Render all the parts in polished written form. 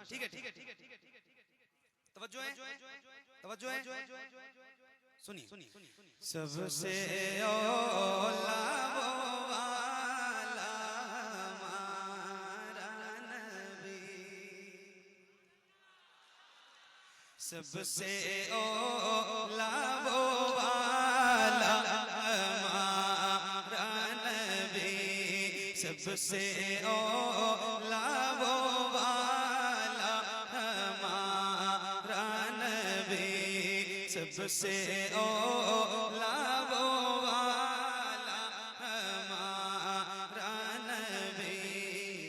ठीक है तवज्जो है सुनिए सबसे औला वो वाला हमारा नबी सबसे औला वो वाला हमारा नबी सबसे औला वो वाला हमारा नबी सबसे औला वो वाला हमारा नबी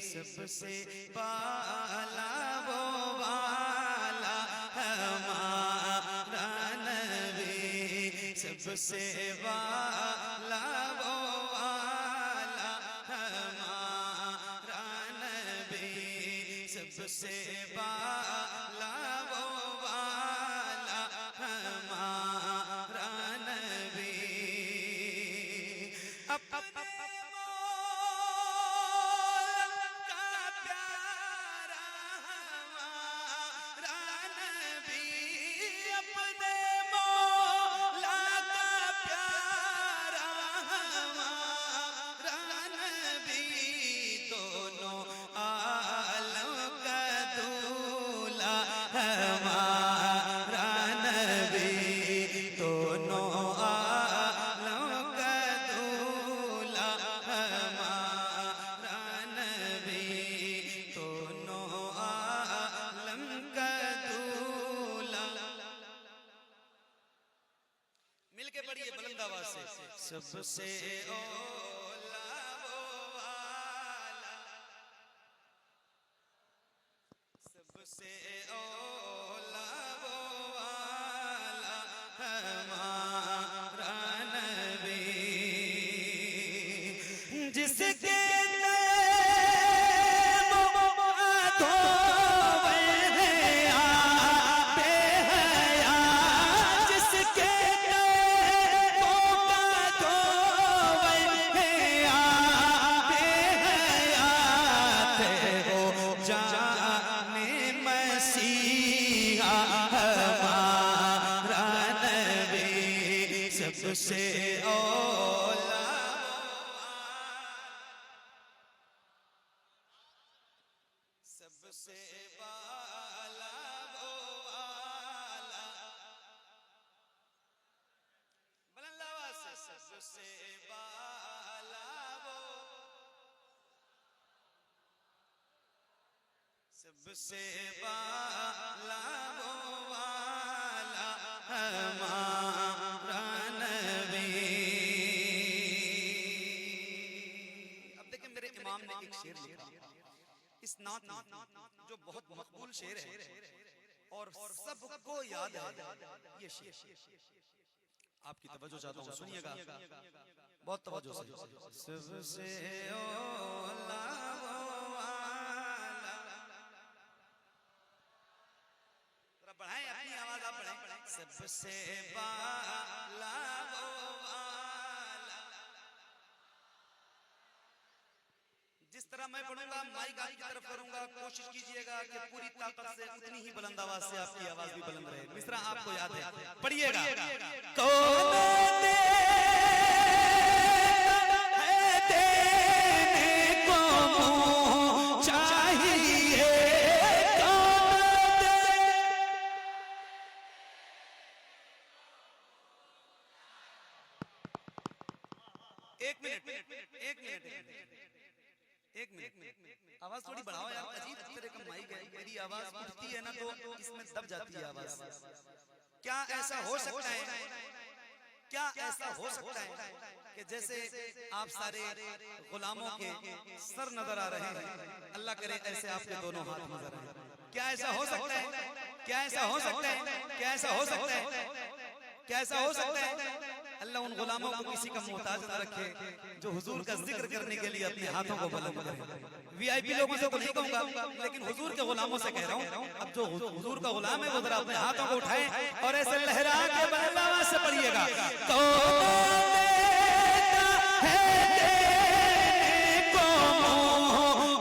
सबसे पाला वो वाला हमारा नबी सबसे वाला वो वाला हमारा नबी सबसे वाला वो वाला हमारा नबी अपने मौला का प्यारा हमारा नबी अपने मौला का प्यारा हमारा नबी दोनों आलम का दूल्हा हमारा नबी दोनों आलम का दूल्हा हमारा नबी दोनों आलम का दूल्हा मिलके पढ़िए बुलंद आवाज से सबसे औला वो वाला सबसे औला वो वाला हमारा नबी जिसके हमारा नबी सबसे औला सबसे वाला वो वाला बुलंद आवाज से सबसे वाला वो सबसे वाला वो वाला हमारा नबी अब देखिए मेरे इमाम ने एक शेर लिखा इस नात जो बहुत मकबूल शेर है और सबको याद है ये शेर आपकी तवज्जो चाहता हूँ सुनिएगा बहुत तवज्जो से सबसे औला वो वाला जरा बढ़ाएं अपनी आवाज आप बढ़ाएं सबसे वाला वो वाला जिस तरह मैं पढ़ूंगा माइक आपकी तरफ करूंगा कोशिश कीजिएगा कि पूरी ताकत से उतनी ही बुलंद आवाज से आपकी आवाज भी बुलंद रहे मिस्रा आपको याद है पढ़िएगा कौन एक मिनट आवाज थोड़ी बढ़ाओ यार अजीब तरह का माइक है मेरी आवाज उठती है ना तो इसमें दब जाती है आवाज क्या ऐसा हो सकता है क्या ऐसा हो सकता है कि जैसे आप सारे गुलामों के सर नजर आ रहे हैं अल्लाह करे ऐसे आपके दोनों हाथ नजर आए क्या ऐसा हो सकता है क्या ऐसा हो सकता है क्या ऐसा हो सकता है क्या ऐसा हो सकता है अल्लाह उन गुलामों को किसी का मोहताज न रखे जो हुजूर का जिक्र करने के लिए अपने हाथों को बुलंद करे वीआईपी लोगों से तो नहीं कहूंगा लेकिन हुजूर के गुलामों से कह रहा हूं अब जो हुजूर का गुलाम है वो जरा अपने हाथों को उठाए और ऐसे लहरा के बुलंद आवाज से पढ़िएगा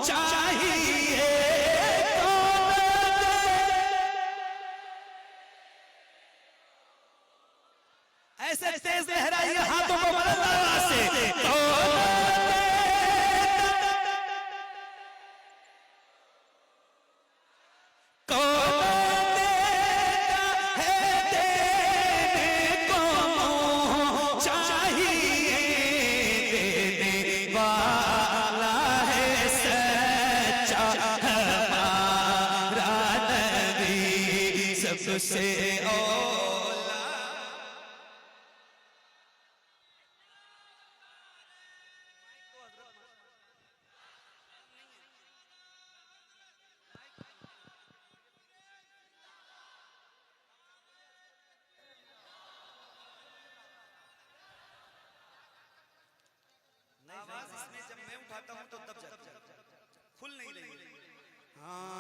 चाहिए ऐसे तेज लहराइए हाथों को बुलंद आवाज से। से आवाज इसमें जब मैं उठाता हूं तो दब जाती है, खुल नहीं रही। हाँ,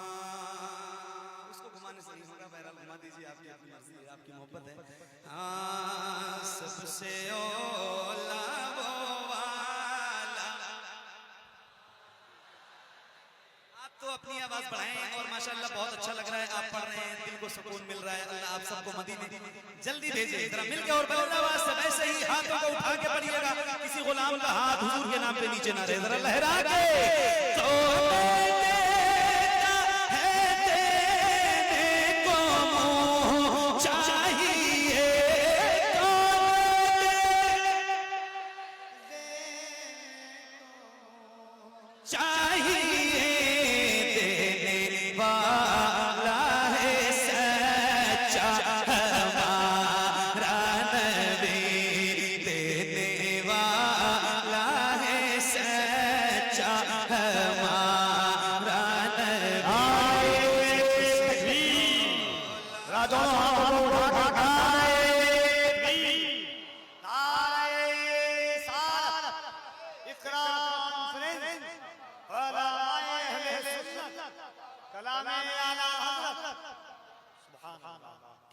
उसको घुमाने से नहीं होगा, बहरहाल घुमा दीजिए, आपकी अपनी मर्जी है, आपकी मोहब्बत है। हाँ, सबसे ओला वो वाला। आप तो अपनी आवाज बढ़ाएं और माशाल्लाह बहुत अच्छा लग रहा है, आप पढ़ रहे हैं, दिल को सुकून मिल रहा है। अल्लाह आप सबको मदीने जल्दी भेजे, जरा मिलके और बुलंद आवाज से वैसे ही हाथों को उठा के पढ़िएगा। किसी गुलाम का हाथ हुजूर के नाम पे नीचे ना रहे, जरा लहरा के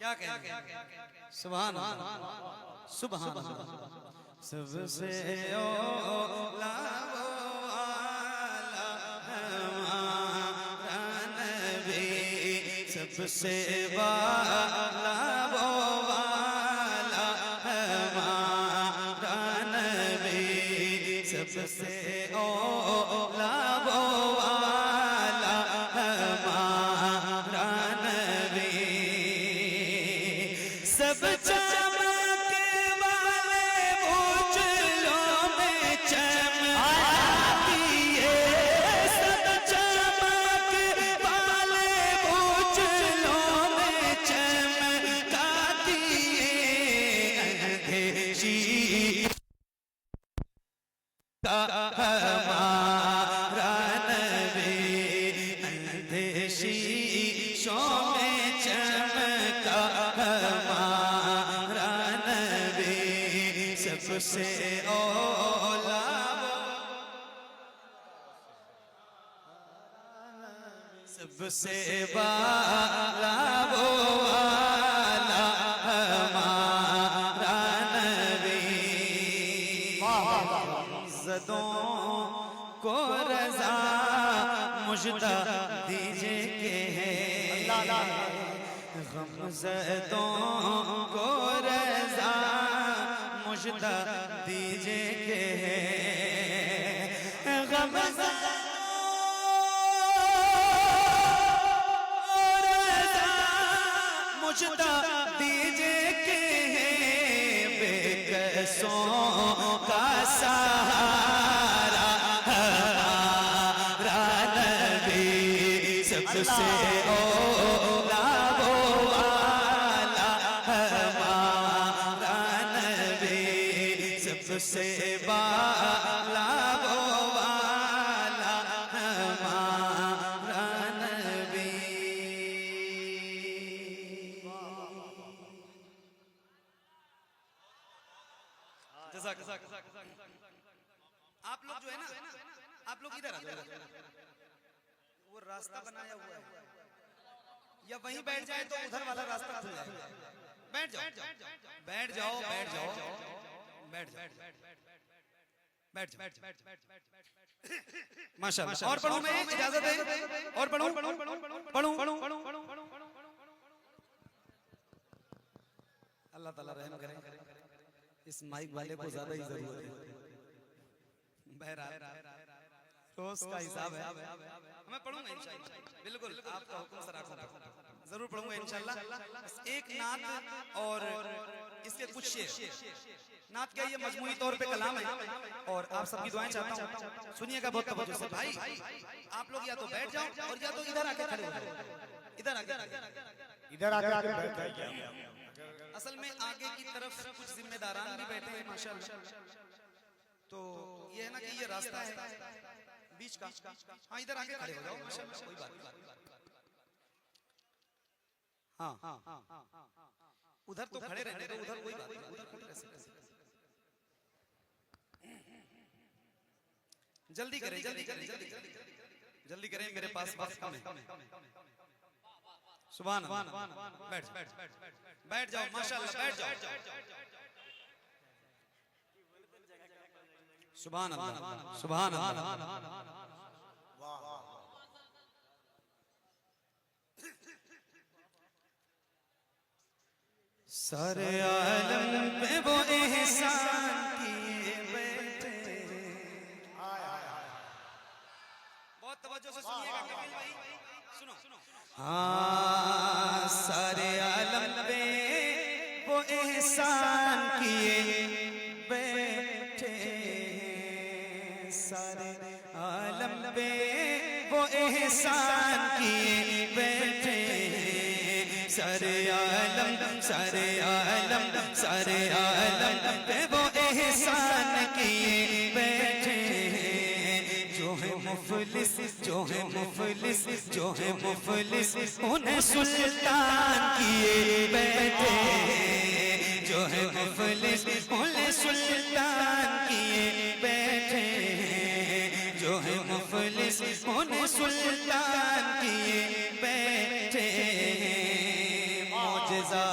क्या सुभान सुभान सबसे ओला वाला हमारा नबी, सबसे वाला वो वाला हमारा नबी, सबसे ओला वो वाला हमारा नबी। सब चमके वाले उजलों में चमकी है, सब चमके वाले उजलों में चमकाती है, अंधेरी का हमारा नबी, अंधेरी शों में चमका हमारा नबी, सबसे ओला सबसे वाला वो वाला हमारा नबी। इज़्ज़तों को रज़ा मुझदा दीजिए के है, गमज़दों को रज़ा मुझदा दीजिए के है, गमज़दों को रज़ा मुझदा दीजिए के है, बेकसों का सहारा हमारा नबी, सबसे ओला वो वाला हमारा नबी, सबसे वाला वो वाला हमारा नबी। आप लोग जो है ना, आप लोग इधर आ जाओ, वो रास्ता बनाया हुआ है, या वहीं बैठ जाए तो उधर वाला रास्ता खुल जाए। बैठ जाओ बैठ जाओ बैठ जाओ बैठ जाओ बैठ जाओ माशाअल्लाह। और पढ़ूं मैं, इजाजत है, और पढ़ूं अल्लाह ताला रहम करे। इस माइक वाले को ज्यादा ही जरूरत है। बहरहाल रोज का हिसाब है, मैं पढ़ूंगा इंशाल्लाह, बिल्कुल आपका हुक्म सर जरूर पढ़ूंगा इंशाल्लाह। एक नात और इसके कुछ शेर। नात क्या, ये मजमूई तौर पे कलाम है और आप सबकी दुआएं चाहता हूँ, सुनिएगा बहुत तवज्जो से। भाई आप लोग या तो बैठ जाओ और या तो इधर आके खड़े हो जाओ, इधर आके बैठ जाइए। असल में आगे की तरफ कुछ जिम्मेदारान भी बैठे हैं माशाल्लाह, तो ये है ना कि ये रास्ता है बीच का। हाँ इधर आके खड़े हो जाओ माशाल्लाह, कोई बात नहीं। हाँ उधर तो खड़े रहने दो, उधर कोई बात नहीं, उधर खड़े रह सकते। जल्दी करें जल्दी करें जल्दी करें, मेरे पास वक्त कम है। सुभान अल्लाह, बैठ जाओ माशाल्लाह, बैठ जाओ। सुभान अल्लाह, सुभान अल्लाह। सारे आलम पे वो एहसान किए बैठे। बहुत तवज्जो से सुनिएगा कबीर भाई, सुनो। हाँ सारे आलम पे वो एहसान किए बैठे, सारे आलम पे वो एहसान किए बैठे, सारे आलम सारे आलम सारे आलम पे वो एहसान किए बैठे। जो है मुफलिस जो है मुफलिस जो है मुफलिस उन्हें सुल्तान किए बैठे, जो है मुफलिस उन्हें सुल्तान किए बैठे, जो है मुफलिस उन्हें सुल्तान किए बैठे। मौजिज़ा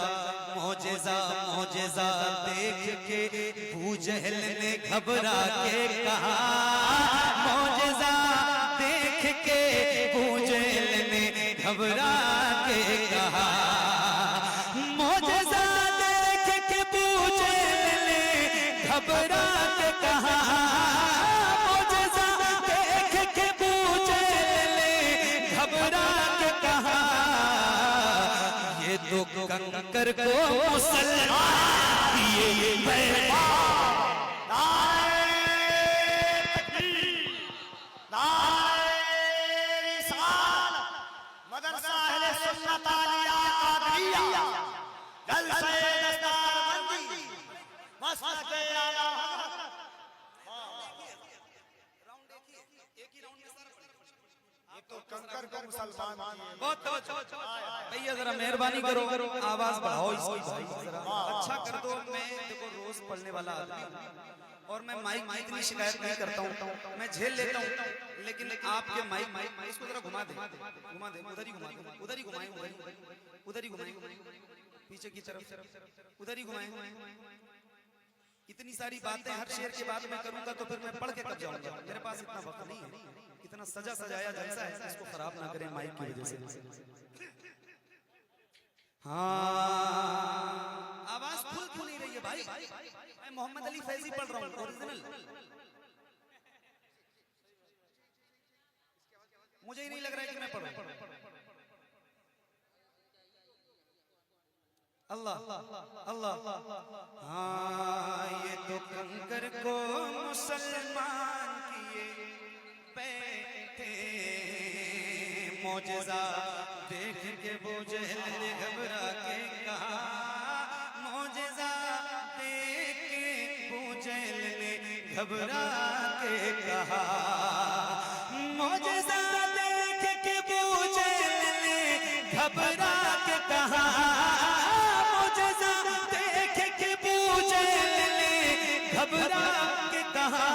मौजिज़ा मौजिज़ा देख के अबू जहल ने घबरा के कहा, मौजिज़ा देख के अबू जहल ने घबरा के कहा, मौजिज़ा देख के अबू जहल ने घबरा के कहा, मौजिज़ा देख के अबू जहल ने घबरा के कहा, ये तो कंकर को मुसलमान किए बैठे। मदरसा अहले सुन्नत आलिया कादरिया जलसे दस्तारबंदी मसलक आला राउंड देखिए, एक ही राउंड में सारा ये तो कंकर को मुसलमान किए। बहुत भैया जरा मेहरबानी करो, आवाज बढ़ाओ इसकी भाई, जरा अच्छा कर दो। मैं देखो रोज पढ़ने वाला आदमी और मैं माइक की इतनी शिकायत नहीं करता हूँ, मैं झेल लेता हूँ, लेकिन आपके माइक इसको जरा घुमा दे उधर ही घुमाए, उधर ही घुमाए, उधर ही घुमाए, पीछे की तरफ उधर ही घुमाए। इतनी सारी बातें हर शेर के बाद मैं करूंगा तो फिर मैं पढ़ के कब जाऊंगा, मेरे पास इतना वक्त नहीं है। इतना सजा सजाया जलसा है, इसको खराब ना करें माइक की वजह से। हाँ आवाज खुल क्यों नहीं रही है भाई? मैं मोहम्मद अली फैजी पढ़ रहा हूँ ओरिजिनल, मुझे ही नहीं लग रहा है कि मैं पढ़ूं। अल्लाह अल्लाह। हाँ ये तो कंकर को मुसलमान किए बैठे, मौजिज़ा देख के अबू जहल ने घबरा के कहा, मौजिज़ा देख के अबू जहल ने घबरा के कहा, मौजिज़ा देख के अबू जहल ने घबरा के कहा, मौजिज़ा देख के अबू जहल ने घबरा के कहा,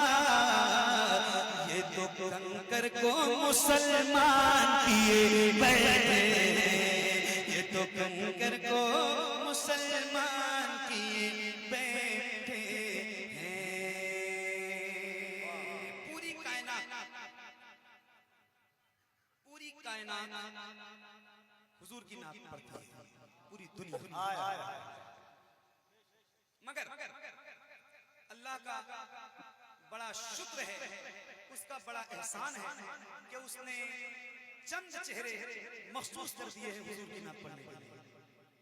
ये तो कंकर को मुसलमान किए बैठे, ये तो कंकर को मुसलमान किए बैठे हैं। पूरी कायनात हुजूर की नात पढ़ती है, पूरी दुनिया। मगर अल्लाह का बड़ा शुक्र है, उसका बड़ा एहसान है कि उसने चंद चेहरे महसूस कर दिए हैं हुजूर की नात पढ़ने के लिए,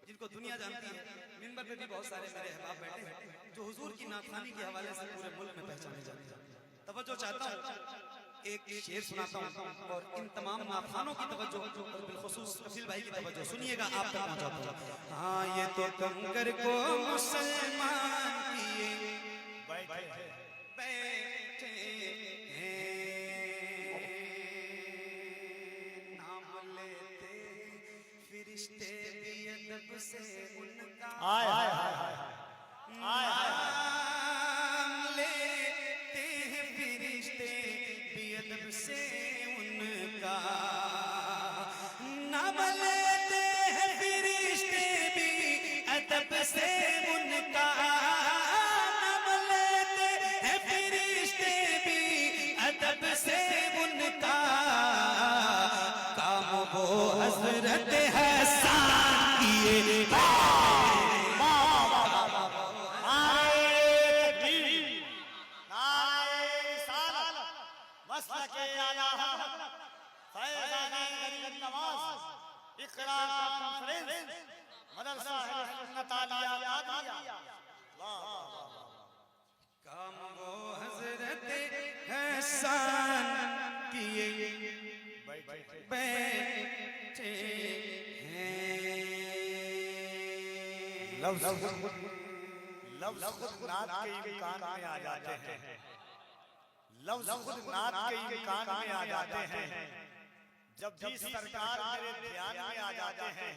जिनको दुनिया जानती है। मिंबर पे भी बहुत सारे मेरे अहबाब बैठे हैं जो हुजूर की नातखानी के हवाले से पूरे मुल्क में पहचाने जाते हैं। तवज्जो चाहता हूँ, एक शेर सुनाता हूँ और इन तमाम नातखानों की तवज्जो और बिलखुसूस कफील भाई की तवज्जो सुनिएगा, आप तक पहुँचाता हूँ। हाँ, ये तो कंकर को मुसलमान किए बैठे हैं, नाम लेते फरिश्ते भी अदब से उनका, नाम लेते हैं फरिश्ते भी अदब से उनका, नाम लेते हैं फरिश्ते भी अदब से उनका, नाम लेते हैं फरिश्ते भी अदब से उनका, काम वो हजरत हसन किए काम वो हजरत हसन किए बैठे हैं। लफ्ज़ खुद नात के इम्कान में आ जाते हैं, लफ्ज़ खुद नात के इम्कान में आ जाते हैं। जब भी सरकार मेरे ध्यान में आ जाते हैं,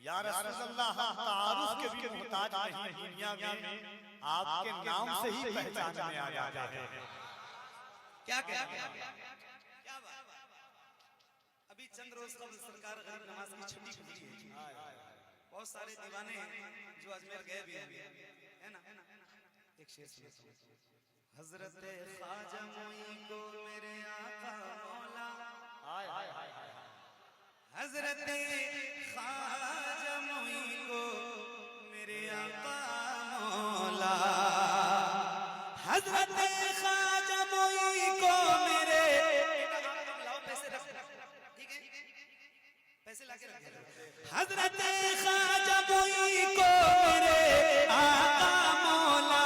या रसूलल्लाह तारुफ के भी मुहताज नहीं दुनिया में, आपके नाम से ही पहचान में आ जाते हैं। क्या क्या क्या बात। अभी चंद रोज कबल सरकार गरीब नवाज की छुट्टी खुली है, बहुत सारे दीवाने हैं जो अजमेर गए भी हैं, है ना। एक शेर सुनाता हूं। हजरत ख्वाजा मोई को मेरे आका मौला, हजरत ख्वाजा मोई को मेरे आका मौला, हजरत ख्वाजा मोई को मेरे, लाओ पैसे रख, ठीक है, पैसे लाके रख। हजरत ख्वाजा मोई को मेरे आका मौला,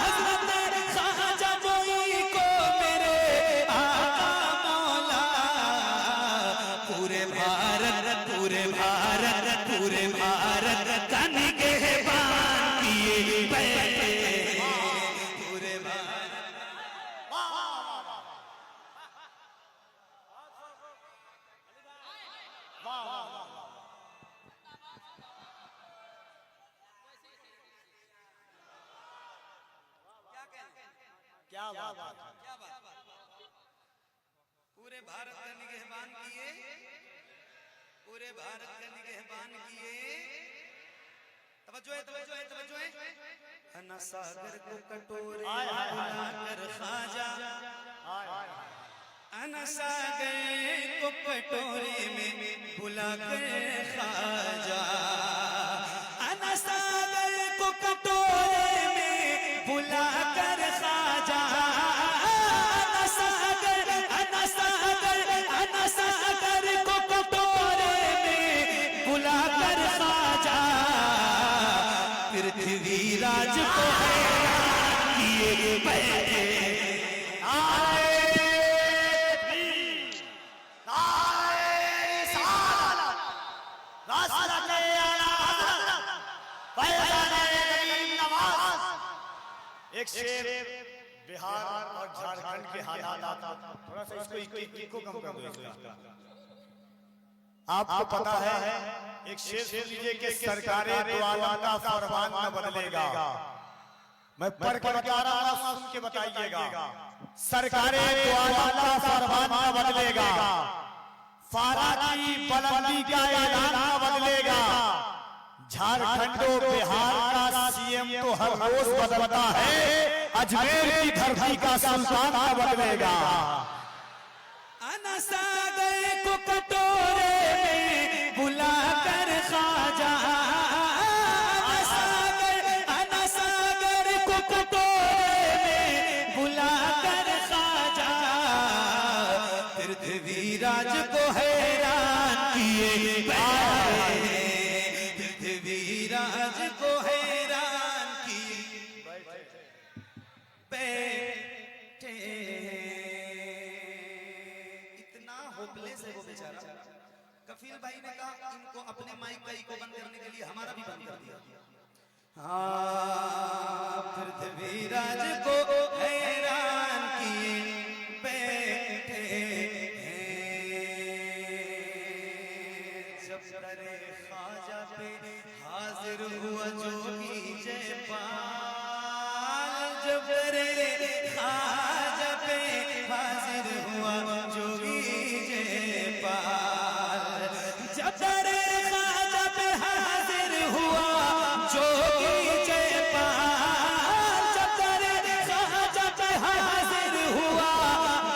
हजरत ख्वाजा मोई को मेरे आका मौला, पूरे भारत का निगहबान किए बैठे, पूरे भारत। क्या बात, पूरे भारत का निगहबान किए, पूरे भारत का निगहबान किए। तवज्जो है, तवज्जो है, तवज्जो है। अना सागर को कटोरे बुलाकर ख्वाजा, अना सागर को कटोरे में बुलाकर ख्वाजा, अना सागर को कटोरे में बुलाकर ख्वाजा, अना सागर को कटोरे में बुलाकर ख्वाजा, पृथ्वीराज को किए बैठे। एक शेर बिहार और झारखंड के हालात, थोड़ा सा इसको कम कर दो। आपको पता है, एक शेर सुन लीजिए कि सरकारे दो आलम का फरमान न बदलेगा। मैं पढ़ के बता रहा हूं, सुन के बताइएगा। सरकारे दो आलम का फरमान न बदलेगा, फारा की बुलंदी का ऐलान न बदलेगा, झारखंड और बिहार का सीएम तो हर रोज बदलता है, अजमेर की धरती का सुल्तान न बदलेगा। अना सागर को कटोरे में बुलाकर ख्वाजा, अना सागर को बेचारा। कफील भाई ने कहा इनको अपने माइक का इको बंद करने के लिए हमारा भी बंद कर दिया। हाँ पृथ्वीराज को हैरान किए बैठे जब दरे ख्वाजा पे हाजिर हुआ जोगी जयपाल, जब दरे ख्वाजा पे हाजिर हुआ जोगी जयपाल, जब दरे ख्वाजा पे हाजिर हुआ जोगी जयपाल, जब दरे ख्वाजा पे हाजिर हुआ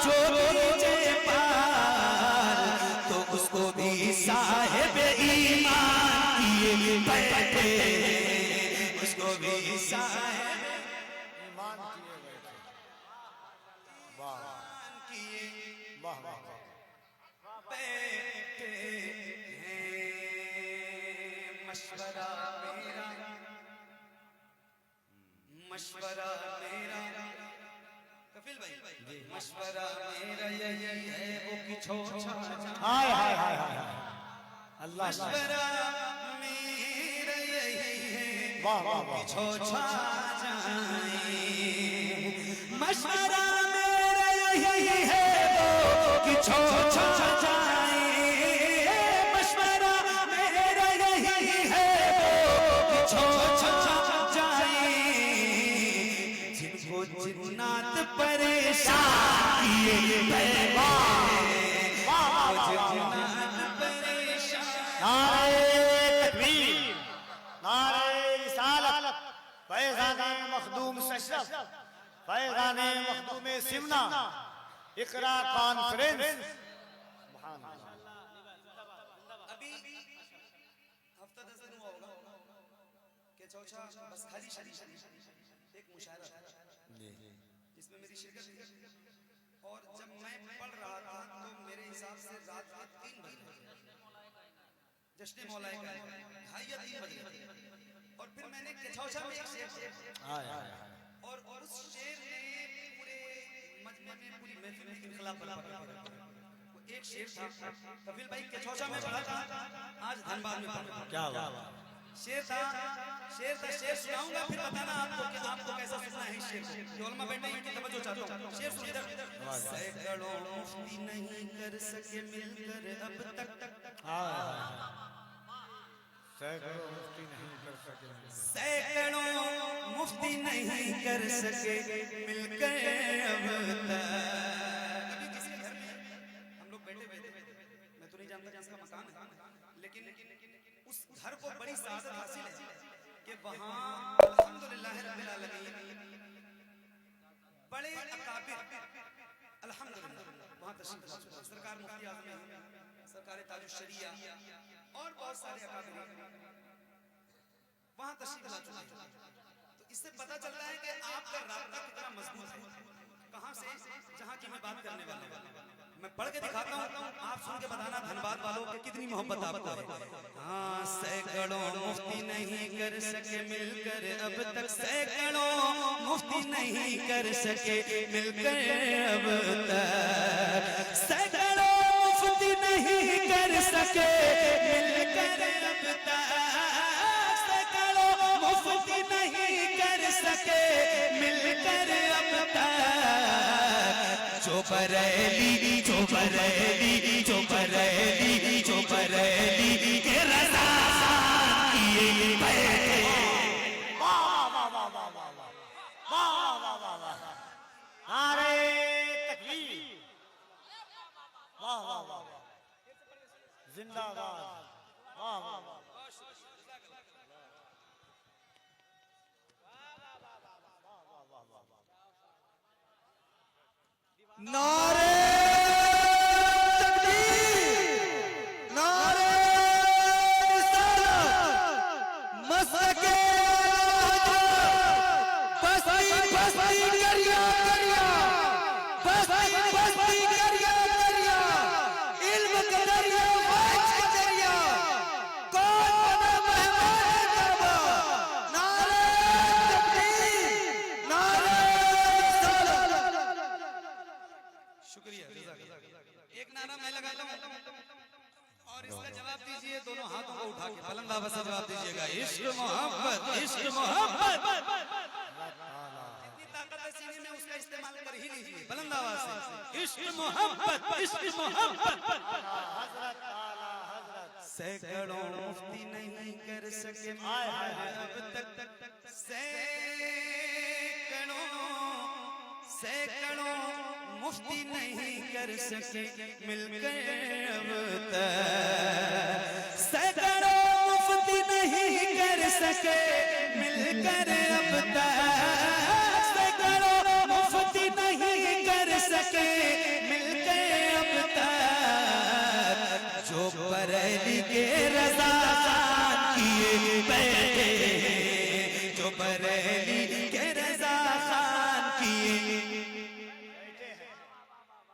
जोगी जयपाल, तो उसको भी साहिब ईमान किए बैठे, उसको भी साहिब ईमान किए बैठे। वाह किए वाह वाह बैठे हैं। मशवरा मेरा, मशवरा मेरा कफील भाई, मशवरा मेरा यही है वो कि छोटा हाय हाय हाय हाय अल्लाह मशवरा मेरा यही है वाह वाह वाह छोटा जाए, मशवरा मेरा यही है वो कि छोटा जाए, मशवरा मेरा यही है वो कि जिनको जिन्नात परेशान किए जिन्नात परेशान। नारे तकबीर, नारे रिसालत, पैगाने मखदूम सशरफ, पैगाने मखदूम सिमना, इकरा कॉन्फ्रेंस। अभी हफ्ता 10 दिन हुआ होगा कि चौथा बस खाली शरीफ एक मुशायरा था जिसमें मेरी शिरकत थी, और जब मैं पढ़ रहा था तो मेरे हिसाब से रात के 3 बजे जश्न मौलाए का 2:30 या 3 बजे, और फिर मैंने केचौछा में एक शेर पढ़ा, और उस शेर ने पूरे मजमे में पूरी महफिल में इनकलाब बर्पा कर दिया। वो एक शेर था कफील भाई केचौछा में पढ़ा था, आज धनबाद में पढ़ा। क्या हुआ? शेर था, शेर सुनाऊंगा, फिर बताना आपको कि आपको कैसा सुनना है इस शेर को। जो उलमा बैठे हैं उनकी तवज्जो चाहता हूं। शेर सुन इधर। सैकड़ों मुफ्ती नहीं कर सके मिलकर अब तक, सैकड़ों मुफ्ती नहीं कर सके, सैकड़ों मुफ्ती नहीं कर सके मिलकर अब तक। अभी किसी घर में हम लोग बैठे हुए थे, मैं तो नहीं जानता जिसका मकान है, लेकिन उस घर को बड़ी सादत हासिल है कि वहाँ अल्हम्दुलिल्लाह रब्बिल आलमीन बड़े अकाबिर अल्हम्दुलिल्लाह वहाँ तशरीफ ला चुके हैं। सरकार मुफ्ती आज़म है, सरकार ताजुश शरिया और बहुत सारे अकाबिर वहाँ तशरीफ ला चुके हैं। तो इससे पता चलता है कि आपका रास्ता कितना मजबूत है। कहाँ से? जहाँ की मैं बात करने वाला हूँ, मैं पढ़ के दिखाता हूँ, आप सुन के बताना धनबाद वालों की कितनी मोहब्बत आपको है। हाँ सैकड़ों मुफ्ती नहीं कर सके मिलकर अब तक, सैकड़ों मुफ्ती नहीं कर सके मिलकर अब तक, सैकड़ों मुफ्ती नहीं कर सके मिलकर अब तक, सैकड़ों मुफ्ती नहीं कर सके मिलकर अब तक। जो बरेली के रज़ा किए बैठे। वाह वाह वाह वाह वाह वाह वाह वाह वाह वाह, नारे तकबीर, वाह वाह वाह वाह, जिंदाबाद, वाह वाह वाह। नारे तकबीर, नारे रिसालत, मसके बस्ती बस्ती करिया करिया, बस्ती बस्ती करिया करिया, इल्म का दरिया वाच का दरिया, कौन बना मेहमान करवा। नारे तकबीर, नारे रिसालत। शुक्रिया। जवाब दीजिए दोनों हाथों को उठा के बुलंद आवाज से जवाब दीजिएगा। इश्क मोहब्बत, इश्क मोहब्बत, जितनी ताकत है सीने में उसका इस्तेमाल कर ही लीजिए बुलंद आवाज से। इश्क मोहब्बत, इश्क मोहब्बत। सैकड़ों मुफ्ती नहीं कर सके अब तक, सैकड़ों मुफ्ती नहीं कर सके मिलकर अब तक, सैकड़ों मुफ्ती नहीं कर सके मिलकर अब तक, सैकड़ों मुफ्ती नहीं कर सके मिलकर अब तक, जो बरेली के रज़ा